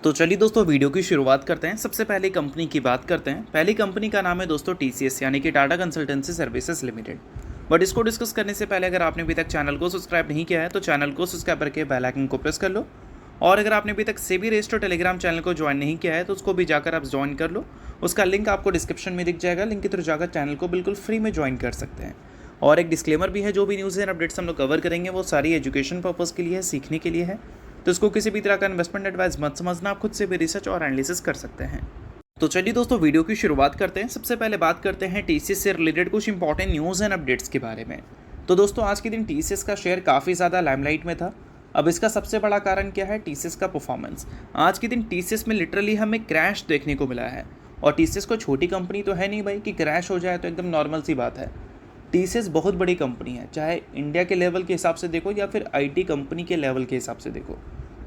तो चलिए दोस्तों वीडियो की शुरुआत करते हैं। सबसे पहले कंपनी की बात करते हैं। पहली कंपनी का नाम है दोस्तों टीसीएस यानी कि Tata consultancy services limited. But इसको डिस्कस करने से पहले अगर आपने अभी तक चैनल को सब्सक्राइब नहीं किया है तो चैनल को सब्सक्राइब करके बेल आइकन को प्रेस कर लो। और अगर आपने अभी तक सेबी रजिस्टर्ड टेलीग्राम चैनल को ज्वाइन नहीं किया है तो उसको भी जाकर आप ज्वाइन कर लो। उसका लिंक आपको डिस्क्रिप्शन में दिख जाएगा। लिंक के थ्रू जाकर चैनल को बिल्कुल फ्री में ज्वाइन कर सकते हैं। और एक डिस्क्लेमर भी है, जो भी न्यूज़ एंड अपडेट्स हम लोग कवर करेंगे वो सारी एजुकेशन पर्पज़ के लिए है, सीखने के लिए है। तो इसको किसी भी तरह का इन्वेस्टमेंट एडवाइस मत समझना, आप खुद से भी रिसर्च और एनालिसिस कर सकते हैं। तो चलिए दोस्तों वीडियो की शुरुआत करते हैं। सबसे पहले बात करते हैं टीसीएस से रिलेटेड कुछ इंपॉर्टेंट न्यूज़ एंड अपडेट्स के बारे में। तो दोस्तों आज के दिन टीसीएस का शेयर काफ़ी ज़्यादा लाइमलाइट में था। अब इसका सबसे बड़ा कारण क्या है? टीसीएस का परफॉर्मेंस। आज के दिन टीसीएस में लिटरली हमें क्रैश देखने को मिला है। और टीसीएस को छोटी कंपनी तो है नहीं भाई कि क्रैश हो जाए तो एकदम नॉर्मल सी बात है। टीसीएस बहुत बड़ी कंपनी है, चाहे इंडिया के लेवल के हिसाब से देखो या फिर आईटी कंपनी के लेवल के हिसाब से देखो।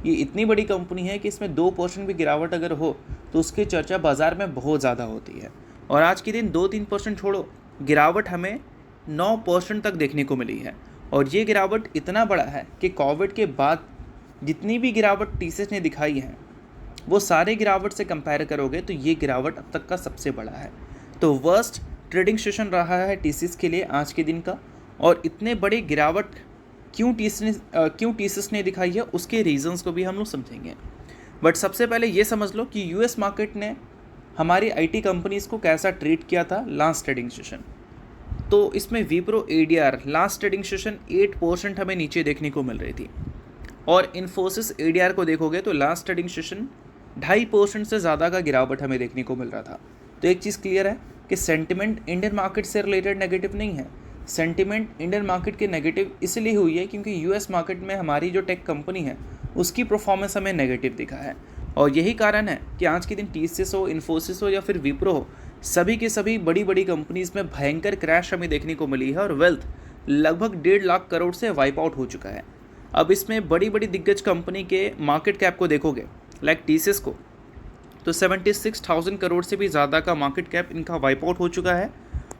ये इतनी बड़ी कंपनी है कि इसमें 2% भी गिरावट अगर हो तो उसकी चर्चा बाज़ार में बहुत ज़्यादा होती है। और आज के दिन 2-3% छोड़ो, गिरावट हमें 9% तक देखने को मिली है। और ये गिरावट इतना बड़ा है कि कोविड के बाद जितनी भी गिरावट टीसीएस ने दिखाई है वो सारे गिरावट से कंपेयर करोगे तो ये गिरावट अब तक का सबसे बड़ा है। तो वर्स्ट ट्रेडिंग सेशन रहा है टीसीएस के लिए आज के दिन का। और इतने बड़े गिरावट क्यों टीसीएस ने दिखाई है उसके रीजंस को भी हम लोग समझेंगे। बट सबसे पहले ये समझ लो कि यूएस मार्केट ने हमारी आईटी कंपनीज़ को कैसा ट्रीट किया था लास्ट ट्रेडिंग सेशन। तो इसमें Wipro ADR last trading session 8% हमें नीचे देखने को मिल रही थी। और इन्फोसिस एडीआर को देखोगे तो लास्ट ट्रेडिंग सेशन 2.5% से ज़्यादा का गिरावट हमें देखने को मिल रहा था। तो एक चीज़ क्लियर है कि सेंटिमेंट इंडियन मार्केट से रिलेटेड नेगेटिव नहीं है। सेंटिमेंट इंडियन मार्केट के नेगेटिव इसलिए हुई है क्योंकि यूएस मार्केट में हमारी जो टेक कंपनी है उसकी परफॉर्मेंस हमें नेगेटिव दिखा है। और यही कारण है कि आज के दिन टीसीएस हो, इन्फोसिस हो या फिर विप्रो हो, सभी के सभी बड़ी बड़ी कंपनीज़ में भयंकर क्रैश हमें देखने को मिली है और वेल्थ लगभग 1.5 लाख करोड़ से वाइप आउट हो चुका है। अब इसमें बड़ी बड़ी दिग्गज कंपनी के मार्केट कैप को देखोगे लाइक टीसीएस को तो 76,000 करोड़ से भी ज़्यादा का मार्केट कैप इनका वाइप आउट हो चुका है।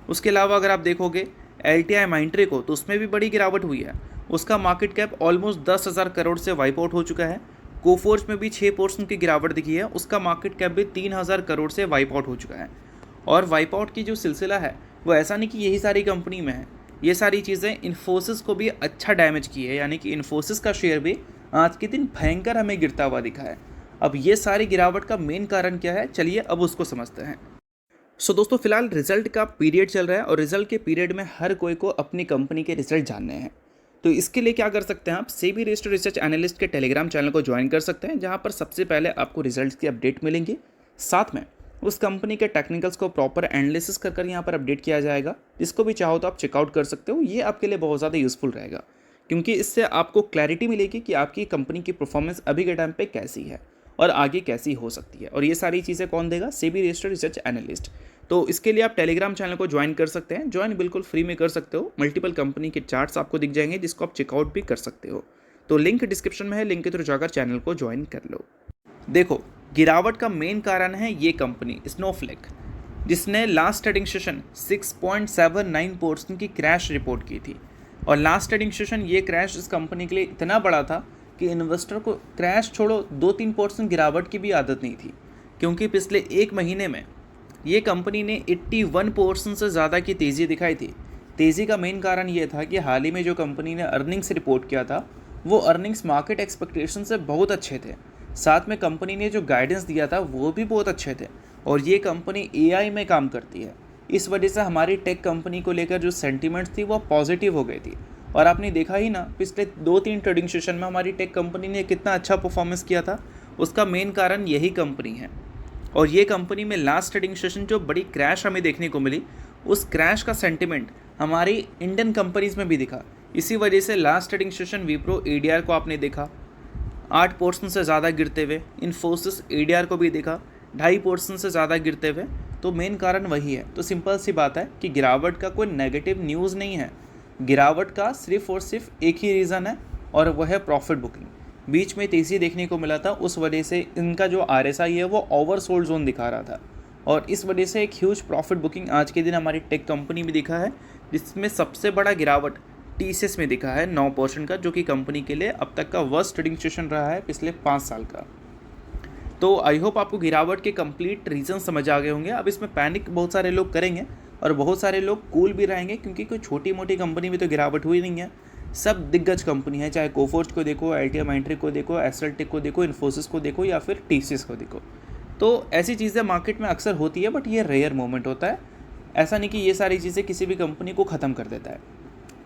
उसके अलावा अगर आप देखोगे LTI माइंट्री को तो उसमें भी बड़ी गिरावट हुई है। उसका मार्केट कैप ऑलमोस्ट 10,000 करोड़ से वाइप आउट हो चुका है। कोफोर्ज में भी 6% की गिरावट दिखी है, उसका मार्केट कैप भी 3,000 करोड़ से वाइप आउट हो चुका है। और वाइप आउट की जो सिलसिला है वो ऐसा नहीं कि यही सारी कंपनी में है, ये सारी चीज़ें इन्फोसिस को भी अच्छा डैमेज की है। यानी कि इन्फोसिस का शेयर भी आज के दिन भयंकर हमें गिरता हुआ दिखा है। अब ये सारी गिरावट का मेन कारण क्या है, चलिए अब उसको समझते हैं। सो दोस्तों फिलहाल रिजल्ट का पीरियड चल रहा है और रिजल्ट के पीरियड में हर कोई को अपनी कंपनी के रिजल्ट जानने हैं। तो इसके लिए क्या कर सकते हैं, आप सेबी रजिस्टर्ड रिसर्च एनालिस्ट के टेलीग्राम चैनल को ज्वाइन कर सकते हैं, जहां पर सबसे पहले आपको रिजल्ट्स की अपडेट मिलेंगे। साथ में उस कंपनी के टेक्निकल्स को प्रॉपर एनालिसिस कर यहाँ पर अपडेट किया जाएगा। जिसको भी चाहो तो आप चेकआउट कर सकते हो। ये आपके लिए बहुत ज़्यादा यूज़फुल रहेगा क्योंकि इससे आपको क्लैरिटी मिलेगी कि आपकी कंपनी की परफॉर्मेंस अभी के टाइम पे कैसी है और आगे कैसी हो सकती है। और ये सारी चीज़ें कौन देगा? SEBI registered research analyst. तो इसके लिए आप टेलीग्राम चैनल को ज्वाइन कर सकते हैं। ज्वाइन बिल्कुल फ्री में कर सकते हो। मल्टीपल कंपनी के चार्ट्स आपको दिख जाएंगे जिसको आप चेकआउट भी कर सकते हो। तो लिंक डिस्क्रिप्शन में है, लिंक के थ्रू जाकर चैनल को ज्वाइन कर लो। देखो गिरावट का मेन कारण है ये कंपनी स्नोफ्लेक, जिसने लास्ट ट्रेडिंग सेशन 6.79% की क्रैश रिपोर्ट की थी। और लास्ट ट्रेडिंग सेशन ये क्रैश इस कंपनी के लिए इतना बड़ा था कि इन्वेस्टर को क्रैश छोड़ो 2-3% गिरावट की भी आदत नहीं थी। क्योंकि पिछले एक महीने में ये कंपनी ने 81% से ज़्यादा की तेज़ी दिखाई थी। तेज़ी का मेन कारण ये था कि हाल ही में जो कंपनी ने अर्निंग्स रिपोर्ट किया था वो अर्निंग्स मार्केट एक्सपेक्टेशन से बहुत अच्छे थे। साथ में कंपनी ने जो गाइडेंस दिया था वो भी बहुत अच्छे थे। और ये कंपनी AI में काम करती है, इस वजह से हमारी टेक कंपनी को लेकर जो सेंटीमेंट्स थी वो पॉजिटिव हो गई थी। और आपने देखा ही ना पिछले 2-3 ट्रेडिंग सेशन में हमारी टेक कंपनी ने कितना अच्छा परफॉर्मेंस किया था। उसका मेन कारण यही कंपनी है। और ये कंपनी में लास्ट ट्रेडिंग सेशन जो बड़ी क्रैश हमें देखने को मिली, उस क्रैश का सेंटिमेंट हमारी इंडियन कंपनीज़ में भी दिखा। इसी वजह से last trading session Wipro ADR को आपने देखा 8% से ज़्यादा गिरते हुए, इन्फोसिस एडीआर को भी देखा 2.5% से ज़्यादा गिरते हुए। तो मेन कारण वही है। तो सिंपल सी बात है कि गिरावट का कोई नेगेटिव न्यूज़ नहीं है। गिरावट का सिर्फ और सिर्फ एक ही रीज़न है और वह है प्रॉफिट बुकिंग। बीच में तेज़ी देखने को मिला था, उस वजह से इनका जो RSI है वो ओवरसोल्ड जोन दिखा रहा था। और इस वजह से एक ह्यूज प्रॉफिट बुकिंग आज के दिन हमारी टेक कंपनी में दिखा है, जिसमें सबसे बड़ा गिरावट टीसीएस में दिखा है 9% का, जो कि कंपनी के लिए अब तक का वर्स्ट ट्रेडिंग सेशन रहा है पिछले 5 साल का। तो आई होप आपको गिरावट के कंप्लीट रीज़न समझ आ गए होंगे। अब इसमें पैनिक बहुत सारे लोग करेंगे और बहुत सारे लोग कूल भी रहेंगे, क्योंकि कोई छोटी मोटी कंपनी में तो गिरावट हुई नहीं है। सब दिग्गज कंपनी है, चाहे कोफोर्ज को देखो, LTI को देखो, एस्ट्रलटेक को देखो, इन्फोसिस को देखो या फिर TCS को देखो। तो ऐसी चीज़ें मार्केट में अक्सर होती है, बट ये रेयर मोमेंट होता है। ऐसा नहीं कि ये सारी चीज़ें किसी भी कंपनी को ख़त्म कर देता है,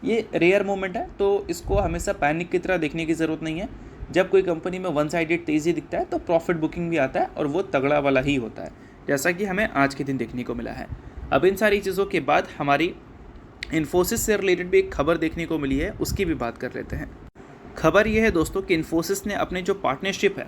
ये रेयर मोमेंट है। तो इसको हमेशा पैनिक की तरह देखने की ज़रूरत नहीं है। जब कोई कंपनी में वन साइडेड तेज़ी दिखता है तो प्रॉफिट बुकिंग भी आता है, और वो तगड़ा वाला ही होता है, जैसा कि हमें आज के दिन देखने को मिला है। अब इन सारी चीज़ों के बाद हमारी इन्फोसिस से रिलेटेड भी एक खबर देखने को मिली है, उसकी भी बात कर लेते हैं। खबर ये है दोस्तों कि इन्फोसिस ने अपने जो पार्टनरशिप है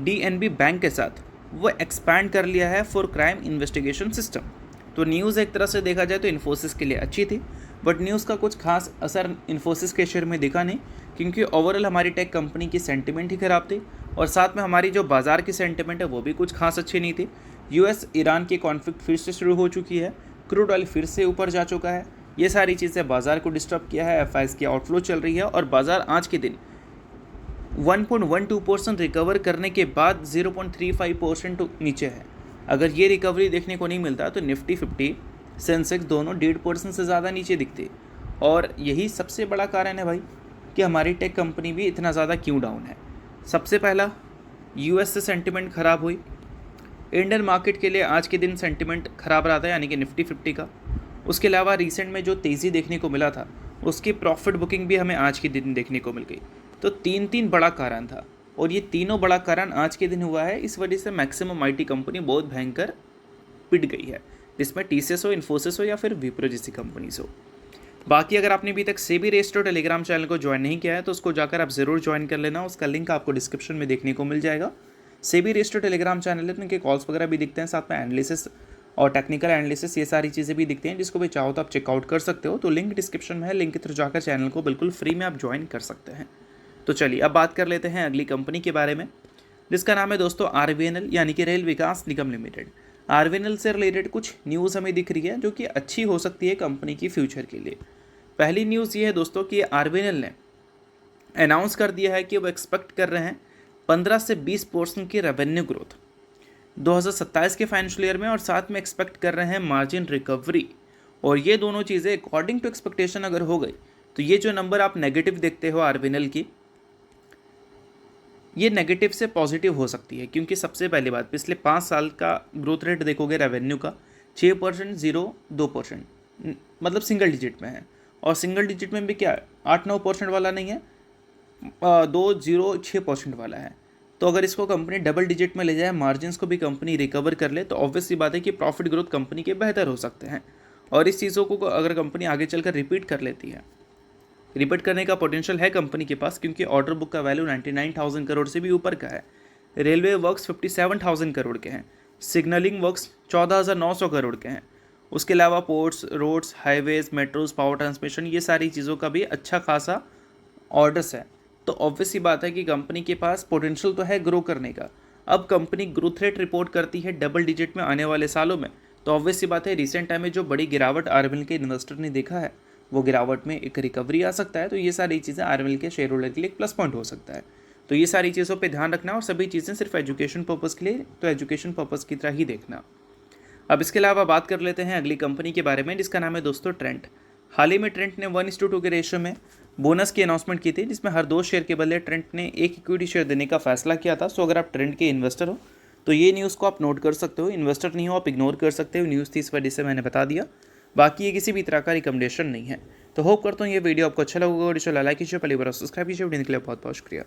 DNB बैंक के साथ, वो एक्सपैंड कर लिया है फॉर क्राइम इन्वेस्टिगेशन सिस्टम। तो न्यूज़ एक तरह से देखा जाए तो इन्फोसिस के लिए अच्छी थी, बट न्यूज़ का कुछ खास असर इन्फोसिस के शेयर में दिखा नहीं, क्योंकि ओवरऑल हमारी टेक कंपनी की सेंटिमेंट ही ख़राब थी, और साथ में हमारी जो बाज़ार की सेंटिमेंट है वो भी कुछ खास अच्छी नहीं थी। US ईरान की कॉन्फ्लिक्ट फिर से शुरू हो चुकी है, क्रूड ऑयल फिर से ऊपर जा चुका है, ये सारी चीज़ें बाज़ार को डिस्टर्ब किया है। FIs की आउटफ्लो चल रही है, और बाज़ार आज के दिन 1.12% रिकवर करने के बाद 0.35% नीचे है। अगर ये रिकवरी देखने को नहीं मिलता तो निफ्टी 50, सेंसेक्स दोनों 1.5% से ज़्यादा नीचे दिखते, और यही सबसे बड़ा कारण है भाई कि हमारी टेक कंपनी भी इतना ज़्यादा क्यों डाउन है। सबसे पहला, US से सेंटिमेंट ख़राब हुई। इंडियन मार्केट के लिए आज के दिन सेंटिमेंट ख़राब रहा था, यानी कि निफ्टी 50 का। उसके अलावा रिसेंट में जो तेज़ी देखने को मिला था, उसकी प्रॉफिट बुकिंग भी हमें आज के दिन देखने को मिल गई। तो तीन बड़ा कारण था, और ये तीनों बड़ा कारण आज के दिन हुआ है। इस वजह से मैक्सिमम IT कंपनी बहुत भयंकर पिट गई है, जिसमें TCS हो, इन्फोसिस हो या फिर विप्रो जैसी कंपनीज हो। बाकी अगर आपने अभी तक सेबी रजिस्टर्ड टेलीग्राम चैनल को ज्वाइन नहीं किया है तो उसको जाकर आप ज़रूर ज्वाइन कर लेना, उसका लिंक आपको डिस्क्रिप्शन में देखने को मिल जाएगा। सेबी रजिस्टर्ड टेलीग्राम चैनल है, उनके कॉल्स वगैरह भी दिखते हैं, साथ में एनालिसिस और टेक्निकल एनालिसिस, ये सारी चीज़ें भी दिखती हैं, जिसको भी चाहो तो आप चेकआउट कर सकते हो। तो लिंक डिस्क्रिप्शन में है, लिंक के थ्रू जाकर चैनल को बिल्कुल फ्री में आप ज्वाइन कर सकते हैं। तो चलिए अब बात कर लेते हैं अगली कंपनी के बारे में, जिसका नाम है दोस्तों RVNL, यानी कि रेल विकास निगम लिमिटेड। RVNL से रिलेटेड कुछ न्यूज़ हमें दिख रही है जो कि अच्छी हो सकती है कंपनी की फ्यूचर के लिए। पहली न्यूज़ ये है दोस्तों कि RVNL ने अनाउंस कर दिया है कि वो एक्सपेक्ट कर रहे हैं 15 से 20% की रेवेन्यू ग्रोथ 2027 के फाइनेंशियल ईयर में, और साथ में एक्सपेक्ट कर रहे हैं मार्जिन रिकवरी। और ये दोनों चीज़ें अकॉर्डिंग टू एक्सपेक्टेशन अगर हो गई तो ये जो नंबर आप नेगेटिव देखते हो RVNL की, ये नेगेटिव से पॉजिटिव हो सकती है। क्योंकि सबसे पहली बात, पिछले 5 साल का ग्रोथ रेट देखोगे रेवेन्यू का 6%, 0-2%, मतलब सिंगल डिजिट में है। और सिंगल डिजिट में भी क्या 8-9% वाला नहीं है, 2-0-6% वाला है। तो अगर इसको कंपनी डबल डिजिट में ले जाए, मार्जिन्स को भी कंपनी रिकवर कर ले, तो ऑब्वियस सी बात है कि प्रॉफिट ग्रोथ कंपनी के बेहतर हो सकते हैं। और इस चीज़ों को अगर कंपनी आगे चलकर रिपीट कर लेती है, रिपीट करने का पोटेंशियल है कंपनी के पास, क्योंकि ऑर्डर बुक का वैल्यू 99,000 करोड़ से भी ऊपर का है। रेलवे वर्क्स 57,000 करोड़ के हैं, सिग्नलिंग वर्क्स 14,900 करोड़ के हैं। उसके अलावा ports, roads, highways, metros, power transmission, ये सारी चीज़ों का भी अच्छा खासा ऑर्डर्स है। तो ऑब्वियस सी बात है कि कंपनी के पास पोटेंशियल तो है ग्रो करने का। अब कंपनी ग्रोथ रेट रिपोर्ट करती है डबल डिजिट में आने वाले सालों में, तो ऑब्वियस सी बात है रिसेंट टाइम में जो बड़ी गिरावट RVNL के इन्वेस्टर ने देखा है, वो गिरावट में एक रिकवरी आ सकता है। तो ये सारी चीज़ें RVNL के शेयर होल्डर के लिए एक प्लस पॉइंट हो सकता है। तो ये सारी चीज़ों पे ध्यान रखना, और सभी चीज़ें सिर्फ एजुकेशन पर्पज़ के लिए, तो एजुकेशन पर्पज़ की तरह ही देखना। अब इसके अलावा बात कर लेते हैं अगली कंपनी के बारे में, जिसका नाम है दोस्तों ट्रेंट। हाल ही में ट्रेंट ने 1:2 के रेशियो में बोनस की अनाउंसमेंट की थी, जिसमें हर 2 शेयर के बदले ट्रेंट ने 1 इक्विटी शेयर देने का फैसला किया था। सो अगर आप ट्रेंट के इन्वेस्टर हो तो ये न्यूज़ को आप नोट कर सकते हो, इन्वेस्टर नहीं हो आप इग्नोर कर सकते हो। न्यूज़ थी इस वजह से मैंने बता दिया, बाकी ये किसी भी तरह का रिकमेंडेशन नहीं है। तो होप करता हूँ ये वीडियो आपको अच्छा लगा होगा। लाइक कीजिए, पहली बार सब्सक्राइब कीजिए। वीडियो के लिए बहुत बहुत शुक्रिया।